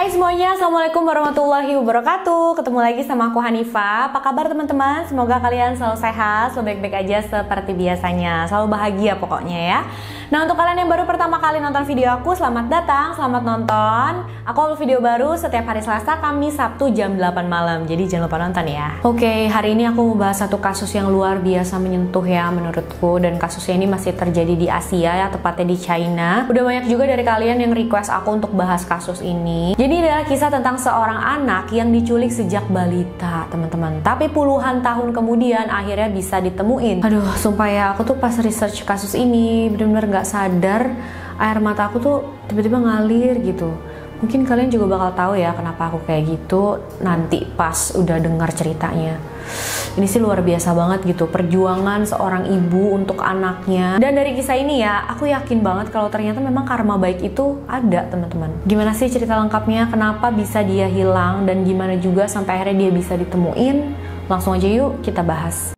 Hai semuanya, Assalamualaikum warahmatullahi wabarakatuh. Ketemu lagi sama aku Hanifah. Apa kabar teman-teman? Semoga kalian selalu sehat, selalu baik-baik aja seperti biasanya. Selalu bahagia pokoknya ya. Nah, untuk kalian yang baru pertama kali nonton video aku, selamat datang, selamat nonton. Aku upload video baru setiap hari Selasa, Kamis, Sabtu jam 8 malam. Jadi jangan lupa nonton ya. Oke, hari ini aku mau bahas satu kasus yang luar biasa menyentuh ya menurutku. Dan kasusnya ini masih terjadi di Asia ya, tepatnya di China. Udah banyak juga dari kalian yang request aku untuk bahas kasus ini. Jadi adalah kisah tentang seorang anak yang diculik sejak balita, teman-teman. Tapi puluhan tahun kemudian akhirnya bisa ditemuin. Aduh, sumpah ya, aku tuh pas research kasus ini bener-bener gak sadar air mata aku tuh tiba-tiba ngalir gitu. Mungkin kalian juga bakal tahu ya kenapa aku kayak gitu nanti pas udah dengar ceritanya. Ini sih luar biasa banget gitu, perjuangan seorang ibu untuk anaknya. Dan dari kisah ini ya, aku yakin banget kalau ternyata memang karma baik itu ada, teman-teman. Gimana sih cerita lengkapnya, kenapa bisa dia hilang, dan gimana juga sampai akhirnya dia bisa ditemuin? Langsung aja yuk kita bahas.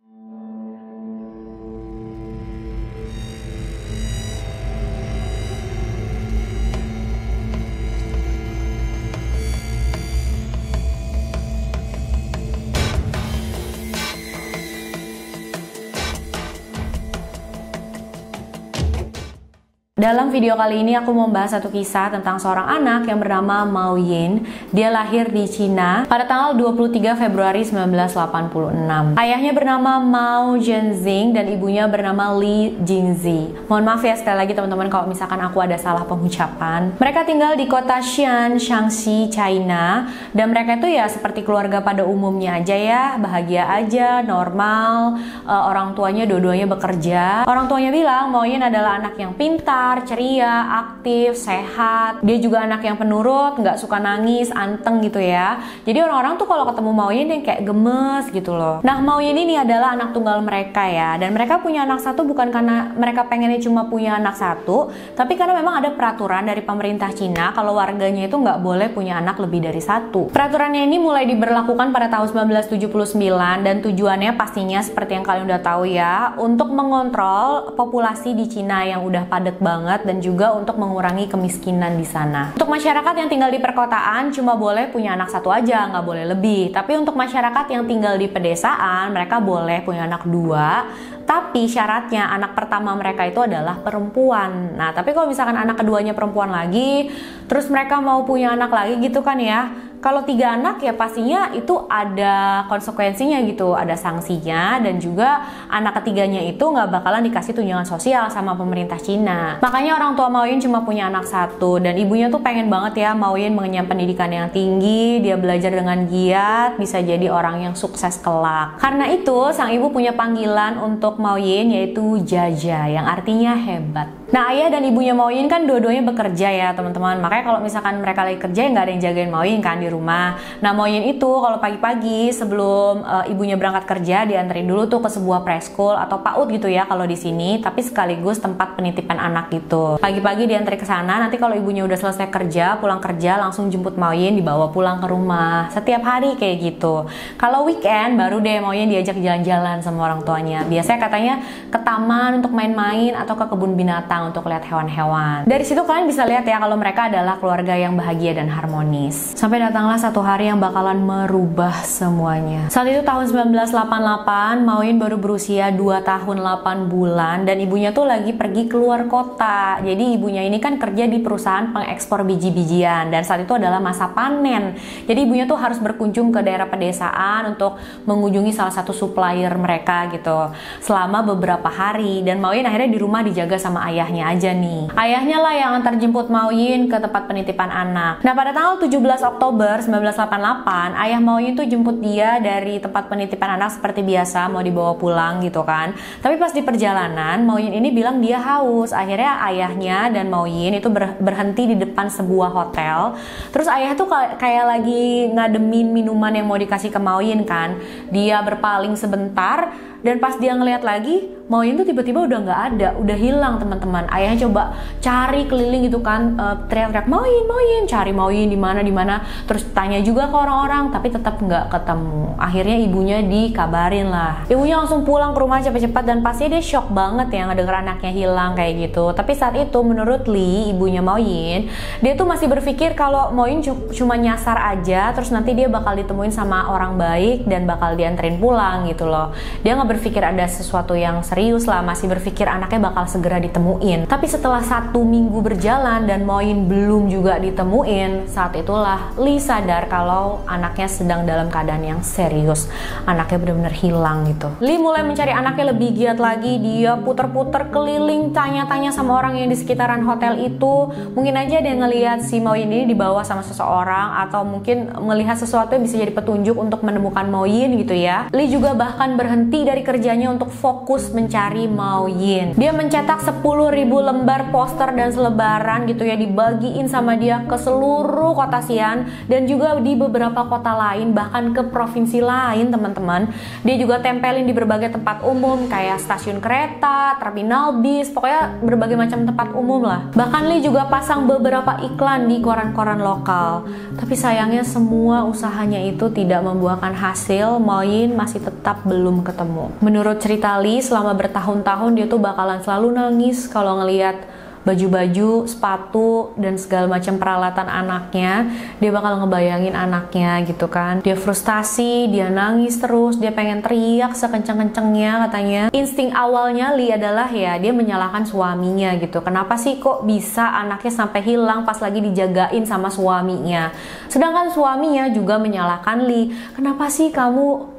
Dalam video kali ini aku mau membahas satu kisah tentang seorang anak yang bernama Mao Yin. Dia lahir di Cina pada tanggal 23 Februari 1986. Ayahnya bernama Mao Zhenxing dan ibunya bernama Li Jingzi. Mohon maaf ya sekali lagi teman-teman kalau misalkan aku ada salah pengucapan. Mereka tinggal di kota Xi'an, Shaanxi, China. Dan mereka itu ya seperti keluarga pada umumnya aja ya, bahagia aja, normal. Orang tuanya dua-duanya bekerja. Orang tuanya bilang Mao Yin adalah anak yang pintar, ceria, aktif, sehat. Dia juga anak yang penurut, nggak suka nangis, anteng gitu ya. Jadi orang-orang tuh kalau ketemu Mao Yin yang kayak gemes gitu loh. Nah, Mao Yin ini adalah anak tunggal mereka ya. Dan mereka punya anak satu bukan karena mereka pengennya cuma punya anak satu, tapi karena memang ada peraturan dari pemerintah Cina kalau warganya itu nggak boleh punya anak lebih dari satu. Peraturannya ini mulai diberlakukan pada tahun 1979 dan tujuannya pastinya seperti yang kalian udah tahu ya, untuk mengontrol populasi di Cina yang udah padat banget dan juga untuk mengurangi kemiskinan di sana. Untuk masyarakat yang tinggal di perkotaan cuma boleh punya anak satu aja, nggak boleh lebih. Tapi untuk masyarakat yang tinggal di pedesaan mereka boleh punya anak dua. Tapi syaratnya anak pertama mereka itu adalah perempuan. Nah, tapi kalau misalkan anak keduanya perempuan lagi, terus mereka mau punya anak lagi gitu kan ya. Kalau 3 anak ya pastinya itu ada konsekuensinya gitu, ada sanksinya, dan juga anak ketiganya itu nggak bakalan dikasih tunjangan sosial sama pemerintah Cina. Makanya orang tua Mao Yin cuma punya anak satu, dan ibunya tuh pengen banget ya Mao Yin mengenyam pendidikan yang tinggi, dia belajar dengan giat, bisa jadi orang yang sukses kelak. Karena itu sang ibu punya panggilan untuk Mao Yin yaitu Jaja, yang artinya hebat. Nah, ayah dan ibunya Mao Yin kan dua-duanya bekerja ya teman-teman. Makanya kalau misalkan mereka lagi kerja ya nggak ada yang jagain Mao Yin kan di rumah. Nah, Mao Yin itu kalau pagi-pagi sebelum ibunya berangkat kerja dianterin dulu tuh ke sebuah preschool atau PAUD gitu ya kalau di sini, tapi sekaligus tempat penitipan anak gitu. Pagi-pagi dianterin ke sana, nanti kalau ibunya udah selesai kerja, pulang kerja langsung jemput Mao Yin, dibawa pulang ke rumah. Setiap hari kayak gitu. Kalau weekend baru deh Mao Yin diajak jalan-jalan sama orang tuanya. Biasanya katanya ke taman untuk main-main atau ke kebun binatang untuk lihat hewan-hewan. Dari situ kalian bisa lihat ya kalau mereka adalah keluarga yang bahagia dan harmonis. Sampai datanglah satu hari yang bakalan merubah semuanya. Saat itu tahun 1988, Mao Yin baru berusia 2 tahun 8 bulan dan ibunya tuh lagi pergi keluar kota. Jadi ibunya ini kan kerja di perusahaan pengekspor biji-bijian dan saat itu adalah masa panen. Jadi ibunya tuh harus berkunjung ke daerah pedesaan untuk mengunjungi salah satu supplier mereka gitu selama beberapa hari, dan Mao Yin akhirnya di rumah dijaga sama ayahnya aja nih. Ayahnya lah yang antar jemput Mao Yin ke tempat penitipan anak. Nah, pada tanggal 17 Oktober 1988, ayah Mao Yin tuh jemput dia dari tempat penitipan anak seperti biasa, mau dibawa pulang gitu kan. Tapi pas di perjalanan, Mao Yin ini bilang dia haus. Akhirnya ayahnya dan Mao Yin itu berhenti di depan sebuah hotel. Terus ayah tuh kayak lagi ngademin minuman yang mau dikasih ke Mao Yin kan. Dia berpaling sebentar, Dan pas dia ngeliat lagi, Mao Yin tuh tiba-tiba udah nggak ada, udah hilang teman-teman. Ayahnya coba cari keliling gitu kan, teriak-teriak Mao Yin, cari Mao Yin di mana. Terus tanya juga ke orang-orang, tapi tetap nggak ketemu. Akhirnya ibunya dikabarin lah. Ibunya langsung pulang ke rumah cepat-cepat dan pasti dia shock banget ya ngedenger anaknya hilang kayak gitu. Tapi saat itu menurut Lee, ibunya Mao Yin, dia tuh masih berpikir kalau Mao Yin cuma nyasar aja, terus nanti dia bakal ditemuin sama orang baik dan bakal dianterin pulang gitu loh. Dia nggak berpikir ada sesuatu yang serius lah, masih berpikir anaknya bakal segera ditemuin. Tapi setelah 1 minggu berjalan dan Mao Yin belum juga ditemuin, saat itulah Lee sadar kalau anaknya sedang dalam keadaan yang serius. Anaknya benar-benar hilang gitu. Lee mulai mencari anaknya lebih giat lagi. Dia puter-puter keliling, tanya-tanya sama orang yang di sekitaran hotel itu. Mungkin aja dia ngelihat si Mao Yin ini dibawa sama seseorang, atau mungkin melihat sesuatu yang bisa jadi petunjuk untuk menemukan Mao Yin gitu ya. Lee juga bahkan berhenti dari kerjanya untuk fokus mencari Mao Yin. Dia mencetak 10.000 lembar poster dan selebaran gitu ya, dibagiin sama dia ke seluruh kota Xi'an dan juga di beberapa kota lain, bahkan ke provinsi lain teman-teman. Dia juga tempelin di berbagai tempat umum kayak stasiun kereta, terminal bis, pokoknya berbagai macam tempat umum lah. Bahkan Lee juga pasang beberapa iklan di koran-koran lokal. Tapi sayangnya semua usahanya itu tidak membuahkan hasil. Mao Yin masih tetap belum ketemu. Menurut cerita Lee, selama bertahun-tahun dia tuh bakalan selalu nangis kalau ngelihat baju-baju, sepatu, dan segala macam peralatan anaknya. Dia bakal ngebayangin anaknya gitu kan. Dia frustasi, dia nangis terus, dia pengen teriak sekenceng-kencengnya katanya. Insting awalnya Lee adalah ya dia menyalahkan suaminya gitu. Kenapa sih kok bisa anaknya sampai hilang pas lagi dijagain sama suaminya? Sedangkan suaminya juga menyalahkan Lee. Kenapa sih kamu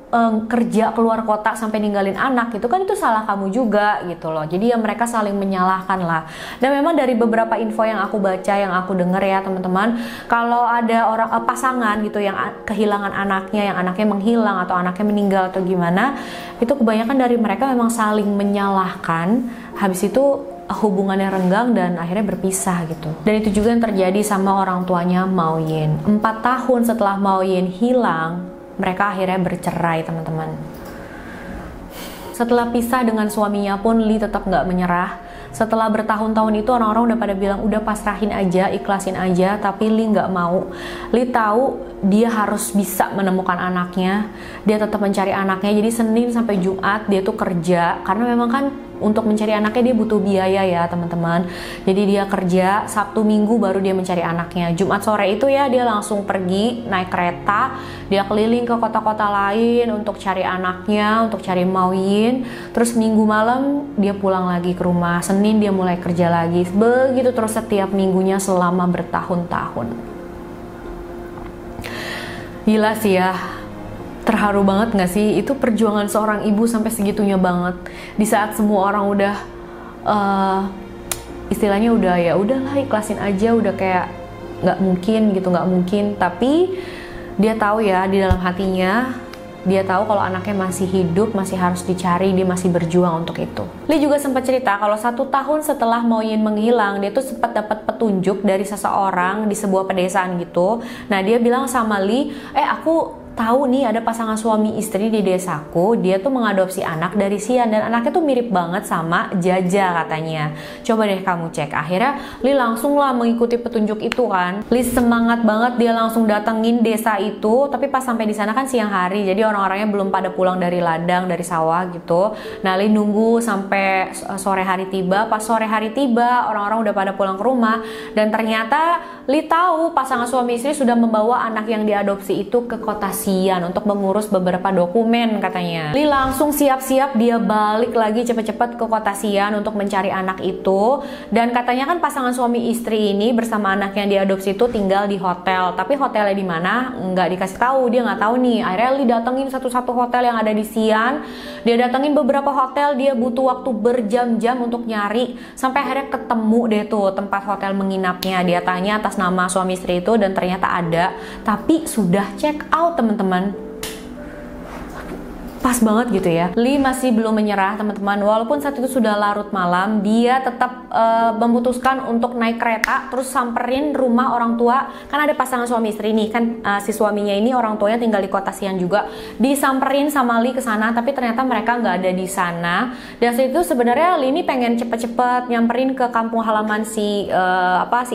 kerja keluar kota sampai ninggalin anak gitu kan, itu salah kamu juga gitu loh. Jadi ya mereka saling menyalahkan lah. Dan memang dari beberapa info yang aku baca, yang aku denger ya teman-teman, kalau ada orang pasangan gitu yang kehilangan anaknya, yang anaknya menghilang atau anaknya meninggal atau gimana, itu kebanyakan dari mereka memang saling menyalahkan. Habis itu hubungannya renggang dan akhirnya berpisah gitu. Dan itu juga yang terjadi sama orang tuanya Mao Yin. 4 tahun setelah Mao Yin hilang, mereka akhirnya bercerai teman-teman. Setelah pisah dengan suaminya pun Lee tetap nggak menyerah. Setelah bertahun-tahun itu orang-orang udah pada bilang udah pasrahin aja, ikhlasin aja, tapi Lee nggak mau. Lee tahu dia harus bisa menemukan anaknya. Dia tetap mencari anaknya. Jadi Senin sampai Jumat dia tuh kerja, karena memang kan untuk mencari anaknya dia butuh biaya ya teman-teman. Jadi dia kerja, Sabtu Minggu baru dia mencari anaknya. Jumat sore itu ya dia langsung pergi naik kereta, dia keliling ke kota-kota lain untuk cari anaknya, untuk cari Mao Yin. Terus Minggu malam dia pulang lagi ke rumah. Senin dia mulai kerja lagi. Begitu terus setiap minggunya selama bertahun-tahun. Gila sih ya. Terharu banget gak sih? Itu perjuangan seorang ibu sampai segitunya banget. Di saat semua orang udah istilahnya udah ya udahlah ikhlasin aja, udah kayak nggak mungkin gitu, nggak mungkin. Tapi dia tahu ya di dalam hatinya, dia tahu kalau anaknya masih hidup, masih harus dicari, dia masih berjuang untuk itu. Lee juga sempat cerita kalau 1 tahun setelah Mao Yin menghilang, dia tuh sempat dapat petunjuk dari seseorang di sebuah pedesaan gitu. Nah dia bilang sama Lee, aku tahu nih ada pasangan suami istri di desaku, dia tuh mengadopsi anak dari Xi'an dan anaknya tuh mirip banget sama Jaja katanya. Coba deh kamu cek. Akhirnya Lee langsung lah mengikuti petunjuk itu kan. Lee semangat banget, dia langsung datengin desa itu. Tapi pas sampai di sana kan siang hari, jadi orang-orangnya belum pada pulang dari ladang, dari sawah gitu. Nah Lee nunggu sampai sore hari tiba. Pas sore hari tiba, orang-orang udah pada pulang ke rumah dan ternyata Lee tahu pasangan suami istri sudah membawa anak yang diadopsi itu ke kota Xi'an untuk mengurus beberapa dokumen katanya. Lee langsung siap-siap dia balik lagi cepet-cepet ke kota Xi'an untuk mencari anak itu. Dan katanya kan pasangan suami istri ini bersama anak yang diadopsi itu tinggal di hotel. Tapi hotelnya di mana nggak dikasih tahu, dia nggak tahu nih. Akhirnya Lee datengin satu-satu hotel yang ada di Xi'an. Dia datengin beberapa hotel, dia butuh waktu berjam-jam untuk nyari sampai akhirnya ketemu deh tuh tempat hotel menginapnya. Dia tanya atas nama suami istri itu dan ternyata ada, tapi sudah check out teman-teman. pas banget gitu ya. Lee masih belum menyerah teman-teman, walaupun saat itu sudah larut malam, dia tetap memutuskan untuk naik kereta terus samperin rumah orang tua. Kan ada pasangan suami istri nih kan, si suaminya ini orang tuanya tinggal di kota Xi'an juga, disamperin sama Lee ke sana, tapi ternyata mereka nggak ada di sana. Dan saat itu sebenarnya Lee ini pengen cepet-cepet nyamperin ke kampung halaman si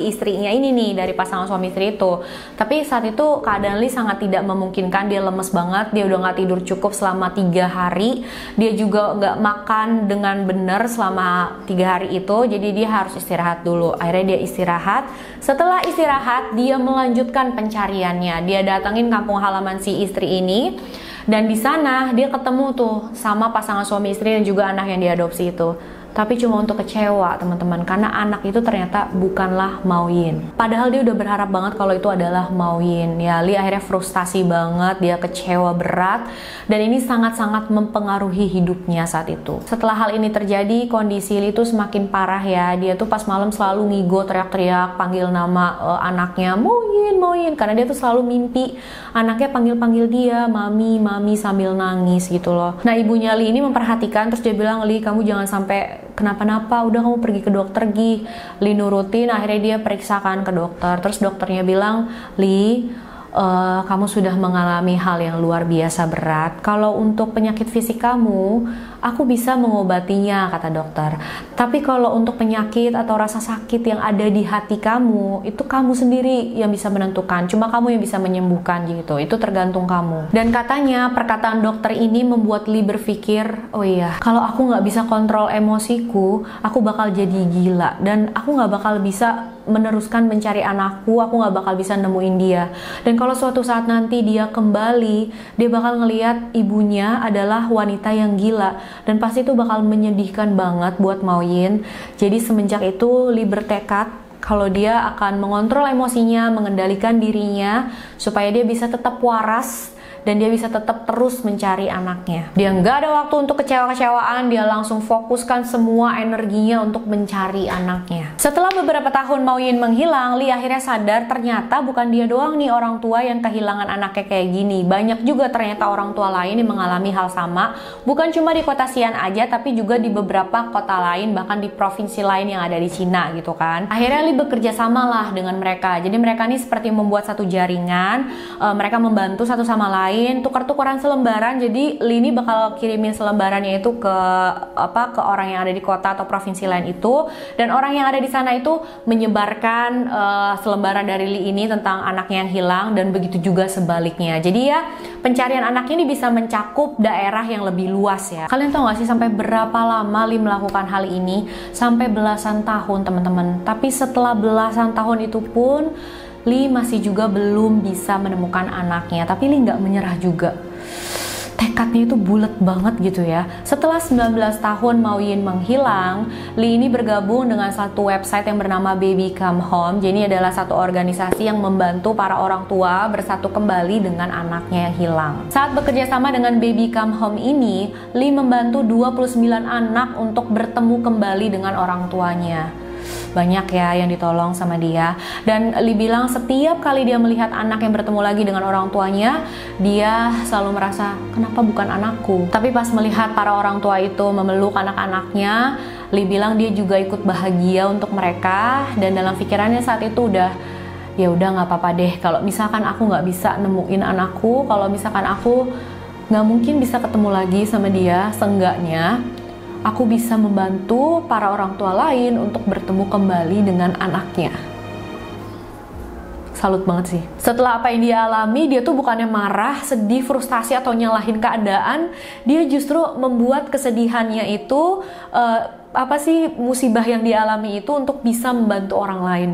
istrinya ini nih dari pasangan suami istri itu. Tapi saat itu keadaan Lee sangat tidak memungkinkan, dia lemes banget, dia udah nggak tidur cukup selama 3 hari, dia juga nggak makan dengan benar selama 3 hari itu, jadi dia harus istirahat dulu. Akhirnya dia istirahat. Setelah istirahat, dia melanjutkan pencariannya. Dia datangin kampung halaman si istri ini, dan di sana dia ketemu tuh sama pasangan suami istri dan juga anak yang diadopsi itu. Tapi cuma untuk kecewa teman-teman, karena anak itu ternyata bukanlah Mao Yin. Padahal dia udah berharap banget kalau itu adalah Mao Yin. Ya, Lee akhirnya frustasi banget, dia kecewa berat, dan ini sangat-sangat mempengaruhi hidupnya saat itu. Setelah hal ini terjadi, kondisi Lee itu semakin parah ya. Dia tuh pas malam selalu ngigo, teriak-teriak, panggil nama anaknya, Mao Yin, Mao Yin, karena dia tuh selalu mimpi anaknya panggil-panggil dia, mami, mami, sambil nangis gitu loh. Nah, ibunya Lee ini memperhatikan, terus dia bilang, Lee, kamu jangan sampai kenapa-napa, udah kamu pergi ke dokter Gi. Lee nurutin, akhirnya dia periksakan ke dokter. Terus dokternya bilang, Lee, kamu sudah mengalami hal yang luar biasa berat. Kalau untuk penyakit fisik kamu, aku bisa mengobatinya, kata dokter. Tapi kalau untuk penyakit atau rasa sakit yang ada di hati kamu, itu kamu sendiri yang bisa menentukan. Cuma kamu yang bisa menyembuhkan gitu. Itu tergantung kamu. Dan katanya perkataan dokter ini membuat Lee berpikir, oh iya, kalau aku nggak bisa kontrol emosiku, aku bakal jadi gila. Dan aku nggak bakal bisa meneruskan mencari anakku, aku nggak bakal bisa nemuin dia. Dan kalau suatu saat nanti dia kembali, dia bakal ngelihat ibunya adalah wanita yang gila, dan pasti itu bakal menyedihkan banget buat Mao Yin. Jadi semenjak itu Lee bertekad kalau dia akan mengontrol emosinya, mengendalikan dirinya supaya dia bisa tetap waras dan dia bisa tetap terus mencari anaknya. Dia nggak ada waktu untuk kecewa-kecewaan, dia langsung fokuskan semua energinya untuk mencari anaknya. Setelah beberapa tahun Mao Yin menghilang, Lee akhirnya sadar ternyata bukan dia doang nih orang tua yang kehilangan anaknya kayak gini. Banyak juga ternyata orang tua lain yang mengalami hal sama, bukan cuma di kota Xi'an aja, tapi juga di beberapa kota lain, bahkan di provinsi lain yang ada di Cina gitu kan. Akhirnya Lee bekerja samalah dengan mereka. Jadi mereka ini seperti membuat satu jaringan, mereka membantu satu sama lain, tukar-tukaran selembaran. Jadi Lee ini bakal kirimin selembarannya itu ke orang yang ada di kota atau provinsi lain itu, dan orang yang ada di sana itu menyebarkan selembaran dari Lee ini tentang anaknya yang hilang, dan begitu juga sebaliknya. Jadi ya, pencarian anaknya ini bisa mencakup daerah yang lebih luas ya. Kalian tahu gak sih sampai berapa lama Lee melakukan hal ini? Sampai belasan tahun teman-teman. Tapi setelah belasan tahun itu pun Lee masih juga belum bisa menemukan anaknya, tapi Lee nggak menyerah juga. Tekadnya itu bulat banget gitu ya. Setelah 19 tahun Mao Yin menghilang, Lee ini bergabung dengan satu website yang bernama Baby Come Home. Jadi ini adalah satu organisasi yang membantu para orang tua bersatu kembali dengan anaknya yang hilang. Saat bekerja sama dengan Baby Come Home ini, Lee membantu 29 anak untuk bertemu kembali dengan orang tuanya. Banyak ya yang ditolong sama dia. Dan Lee bilang setiap kali dia melihat anak yang bertemu lagi dengan orang tuanya, dia selalu merasa, kenapa bukan anakku? Tapi pas melihat para orang tua itu memeluk anak-anaknya, Lee bilang dia juga ikut bahagia untuk mereka. Dan dalam pikirannya saat itu ya udah nggak apa-apa deh kalau misalkan aku nggak bisa nemuin anakku, kalau misalkan aku nggak mungkin bisa ketemu lagi sama dia, seenggaknya aku bisa membantu para orang tua lain untuk bertemu kembali dengan anaknya. Salut banget sih. Setelah apa yang dia alami, dia tuh bukannya marah, sedih, frustasi, atau nyalahin keadaan. Dia justru membuat kesedihannya itu, musibah yang dialami itu untuk bisa membantu orang lain.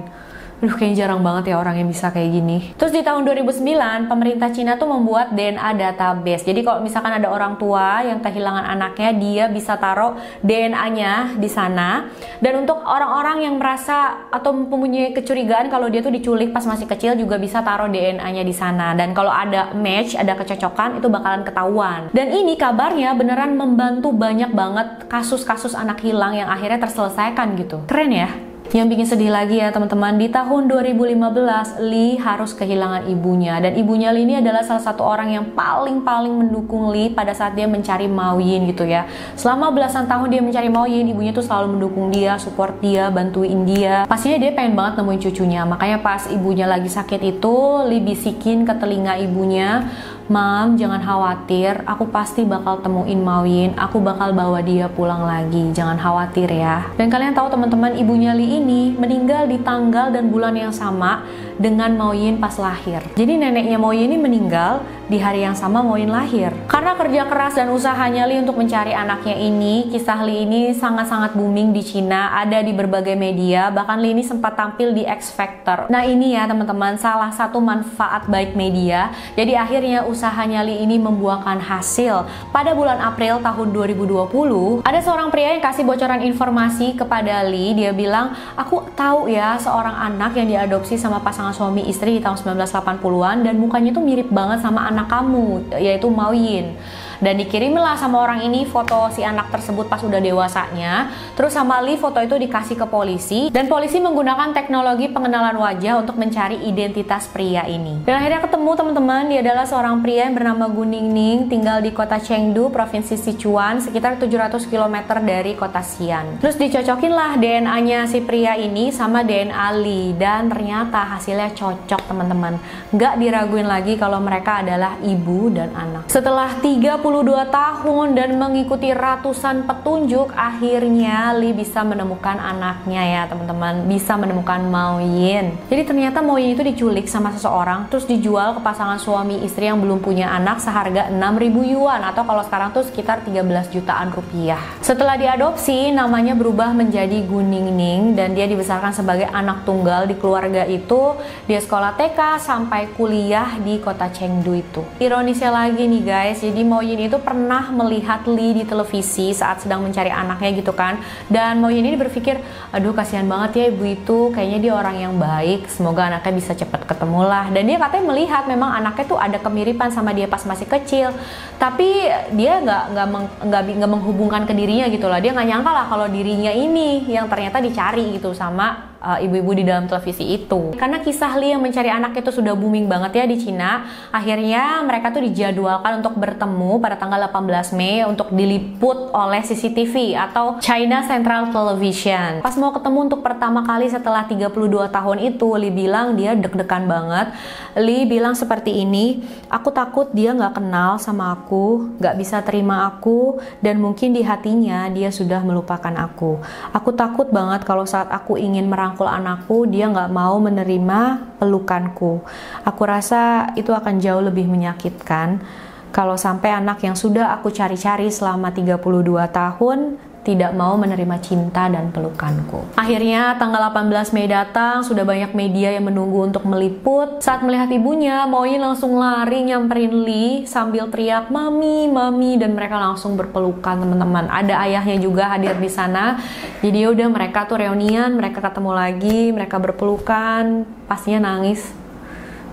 Kayaknya jarang banget ya orang yang bisa kayak gini. Terus di tahun 2009, pemerintah Cina tuh membuat DNA database. Jadi kalau misalkan ada orang tua yang kehilangan anaknya, dia bisa taruh DNA-nya di sana. Dan untuk orang-orang yang merasa atau mempunyai kecurigaan kalau dia tuh diculik pas masih kecil, juga bisa taruh DNA-nya di sana. Dan kalau ada match, ada kecocokan, itu bakalan ketahuan. Dan ini kabarnya beneran membantu banyak banget kasus-kasus anak hilang yang akhirnya terselesaikan gitu. Keren ya? Yang bikin sedih lagi ya teman-teman, di tahun 2015 Lee harus kehilangan ibunya, dan ibunya Lee ini adalah salah satu orang yang paling mendukung Lee pada saat dia mencari Mao Yin gitu ya. Selama belasan tahun dia mencari Mao Yin, ibunya tuh selalu mendukung dia, support dia, bantuin dia. Pastinya dia pengen banget nemuin cucunya. Makanya pas ibunya lagi sakit itu, Lee bisikin ke telinga ibunya, "Mam, jangan khawatir, aku pasti bakal temuin Mao Yin, aku bakal bawa dia pulang lagi, jangan khawatir ya." Dan kalian tahu teman-teman, ibunya Lee ini meninggal di tanggal dan bulan yang sama dengan Mao Yin pas lahir. Jadi neneknya Mao Yin ini meninggal di hari yang sama Mao Yin lahir. Karena kerja keras dan usahanya Lee untuk mencari anaknya ini, kisah Lee ini sangat-sangat booming di Cina, ada di berbagai media, bahkan Lee ini sempat tampil di X Factor. Nah ini ya teman-teman, salah satu manfaat baik media. Jadi akhirnya usahanya Lee ini membuahkan hasil. Pada bulan April tahun 2020, ada seorang pria yang kasih bocoran informasi kepada Lee. Dia bilang, "Aku tahu ya seorang anak yang diadopsi sama pasangan suami istri di tahun 1980-an dan mukanya tuh mirip banget sama anak kamu, yaitu Mao Yin." Dan dikirimlah sama orang ini foto si anak tersebut pas udah dewasanya. Terus sama Lee foto itu dikasih ke polisi, dan polisi menggunakan teknologi pengenalan wajah untuk mencari identitas pria ini. Dan akhirnya ketemu teman-teman, dia adalah seorang pria yang bernama Gu Ningning, tinggal di kota Chengdu, provinsi Sichuan, sekitar 700 km dari kota Xi'an. Terus dicocokin lah DNA-nya si pria ini sama DNA Lee, dan ternyata hasilnya cocok teman-teman. Nggak diraguin lagi kalau mereka adalah ibu dan anak. Setelah 32 tahun dan mengikuti ratusan petunjuk, akhirnya Lee bisa menemukan anaknya ya teman-teman, bisa menemukan Mao Yin. Jadi ternyata Mao Yin itu diculik sama seseorang, terus dijual ke pasangan suami istri yang belum punya anak seharga 6.000 yuan, atau kalau sekarang tuh sekitar 13 jutaan rupiah. Setelah diadopsi, namanya berubah menjadi Gu Ningning, dan dia dibesarkan sebagai anak tunggal di keluarga itu. Dia sekolah TK sampai kuliah di kota Chengdu itu. Ironisnya lagi nih guys, jadi Mao Yin itu pernah melihat Lee di televisi saat sedang mencari anaknya gitu kan, dan Mao Yin ini berpikir, "Aduh kasihan banget ya ibu itu, kayaknya dia orang yang baik, semoga anaknya bisa cepat ketemu lah." Dan dia katanya melihat memang anaknya tuh ada kemiripan sama dia pas masih kecil, tapi dia nggak menghubungkan ke dirinya gitu lah. Dia nggak nyangka lah kalau dirinya ini yang ternyata dicari gitu sama ibu-ibu di dalam televisi itu. Karena kisah Lee yang mencari anak itu sudah booming banget ya di Cina, akhirnya mereka tuh dijadwalkan untuk bertemu pada tanggal 18 Mei untuk diliput oleh CCTV atau China Central Television. Pas mau ketemu untuk pertama kali setelah 32 tahun itu, Lee bilang dia deg-degan banget. Lee bilang seperti ini, "Aku takut dia nggak kenal sama aku, nggak bisa terima aku, dan mungkin di hatinya dia sudah melupakan aku. Aku takut banget kalau saat aku ingin merangkul anakku, dia nggak mau menerima pelukanku. Aku rasa itu akan jauh lebih menyakitkan kalau sampai anak yang sudah aku cari-cari selama 32 tahun tidak mau menerima cinta dan pelukanku." Akhirnya tanggal 18 Mei datang, sudah banyak media yang menunggu untuk meliput. Saat melihat ibunya, Mao Yin langsung lari nyamperin Lee sambil teriak, "Mami, mami," dan mereka langsung berpelukan teman-teman. Ada ayahnya juga hadir di sana. Jadi yaudah mereka tuh reunian, mereka ketemu lagi, mereka berpelukan, pastinya nangis.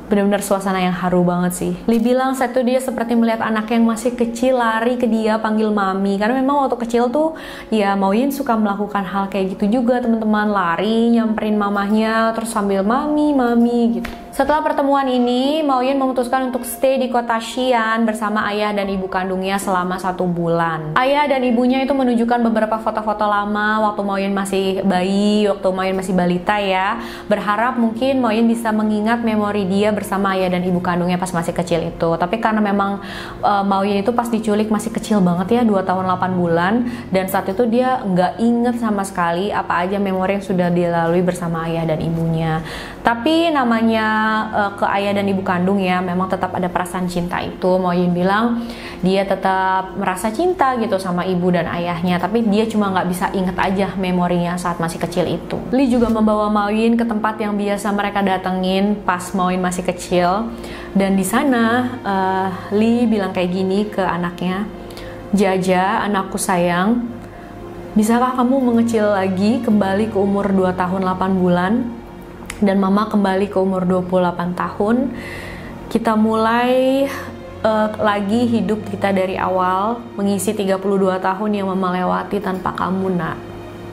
Benar-benar suasana yang haru banget sih. Lee bilang saat itu dia seperti melihat anak yang masih kecil lari ke dia panggil mami, karena memang waktu kecil tuh ya Mao Yin suka melakukan hal kayak gitu juga teman-teman, lari nyamperin mamahnya terus sambil mami gitu. Setelah pertemuan ini, Mao Yin memutuskan untuk stay di kota Xi'an bersama ayah dan ibu kandungnya selama 1 bulan. Ayah dan ibunya itu menunjukkan beberapa foto-foto lama waktu Mao Yin masih bayi, waktu Mao Yin masih balita ya. Berharap mungkin Mao Yin bisa mengingat memori dia bersama ayah dan ibu kandungnya pas masih kecil itu. Tapi karena memang Mao Yin itu pas diculik masih kecil banget ya, 2 tahun 8 bulan. Dan saat itu dia nggak inget sama sekali apa aja memori yang sudah dia lalui bersama ayah dan ibunya. Tapi namanya ke ayah dan ibu kandung ya, memang tetap ada perasaan cinta itu. Mao Yin bilang dia tetap merasa cinta gitu sama ibu dan ayahnya, tapi dia cuma nggak bisa inget aja memorinya saat masih kecil itu. Lee juga membawa Mao Yin ke tempat yang biasa mereka datengin pas Mao Yin masih kecil, dan di sana Lee bilang kayak gini ke anaknya, "Jaja, anakku sayang, bisakah kamu mengecil lagi kembali ke umur 2 tahun 8 bulan? Dan mama kembali ke umur 28 tahun. Kita mulai lagi hidup kita dari awal, mengisi 32 tahun yang mama lewati tanpa kamu, nak."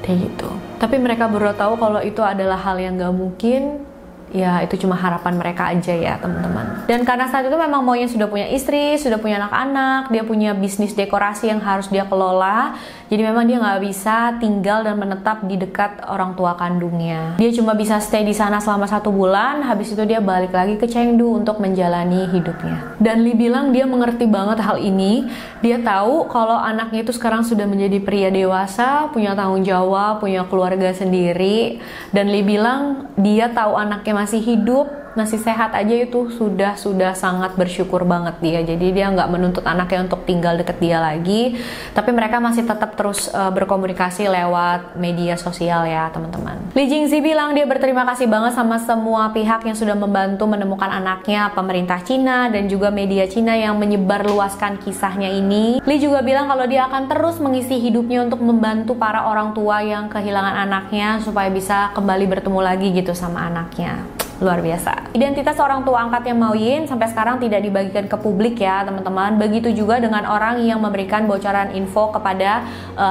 Kayak gitu. Tapi mereka berdua tahu kalau itu adalah hal yang gak mungkin. Ya itu cuma harapan mereka aja ya teman-teman. Dan karena saat itu memang Mo Yin sudah punya istri, sudah punya anak-anak, dia punya bisnis dekorasi yang harus dia kelola. Jadi memang dia nggak bisa tinggal dan menetap di dekat orang tua kandungnya. Dia cuma bisa stay di sana selama 1 bulan, habis itu dia balik lagi ke Chengdu untuk menjalani hidupnya. Dan Lee bilang dia mengerti banget hal ini. Dia tahu kalau anaknya itu sekarang sudah menjadi pria dewasa, punya tanggung jawab, punya keluarga sendiri. Dan Lee bilang dia tahu anaknya masih hidup, masih sehat aja itu sudah sangat bersyukur banget dia. Jadi dia nggak menuntut anaknya untuk tinggal deket dia lagi, tapi mereka masih tetap terus berkomunikasi lewat media sosial ya teman-teman. Li Jingzi bilang dia berterima kasih banget sama semua pihak yang sudah membantu menemukan anaknya, pemerintah Cina dan juga media Cina yang menyebarluaskan kisahnya ini. Li juga bilang kalau dia akan terus mengisi hidupnya untuk membantu para orang tua yang kehilangan anaknya supaya bisa kembali bertemu lagi gitu sama anaknya. Luar biasa. Identitas orang tua angkatnya Mo Yin sampai sekarang tidak dibagikan ke publik ya teman-teman. Begitu juga dengan orang yang memberikan bocoran info kepada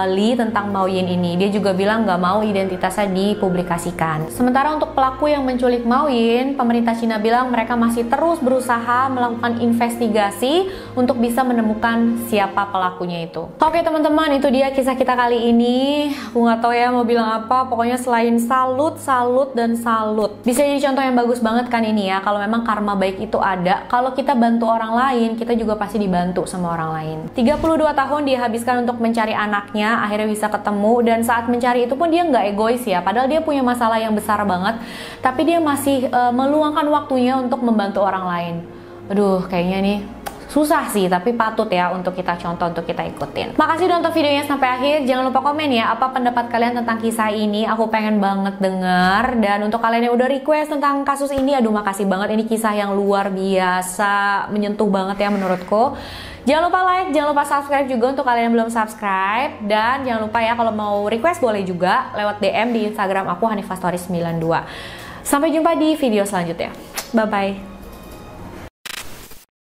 Lee tentang Mo Yin ini. Dia juga bilang nggak mau identitasnya dipublikasikan. Sementara untuk pelaku yang menculik Mo Yin, pemerintah Cina bilang mereka masih terus berusaha melakukan investigasi untuk bisa menemukan siapa pelakunya itu. Oke teman-teman, itu dia kisah kita kali ini. Aku nggak tahu ya mau bilang apa. Pokoknya selain salut dan salut. Bisa jadi contoh yang bagus banget kan ini ya, kalau memang karma baik itu ada, kalau kita bantu orang lain, kita juga pasti dibantu sama orang lain. 32 tahun dia habiskan untuk mencari anaknya, akhirnya bisa ketemu, dan saat mencari itu pun dia nggak egois ya, padahal dia punya masalah yang besar banget, tapi dia masih meluangkan waktunya untuk membantu orang lain. Aduh, kayaknya nih susah sih, tapi patut ya untuk kita contoh, untuk kita ikutin. Makasih udah nonton videonya sampai akhir. Jangan lupa komen ya, apa pendapat kalian tentang kisah ini. Aku pengen banget denger. Dan untuk kalian yang udah request tentang kasus ini, aduh makasih banget. Ini kisah yang luar biasa, menyentuh banget ya menurutku. Jangan lupa like, jangan lupa subscribe juga untuk kalian yang belum subscribe. Dan jangan lupa ya, kalau mau request boleh juga lewat DM di Instagram aku, Hanifah Story 92. Sampai jumpa di video selanjutnya. Bye-bye.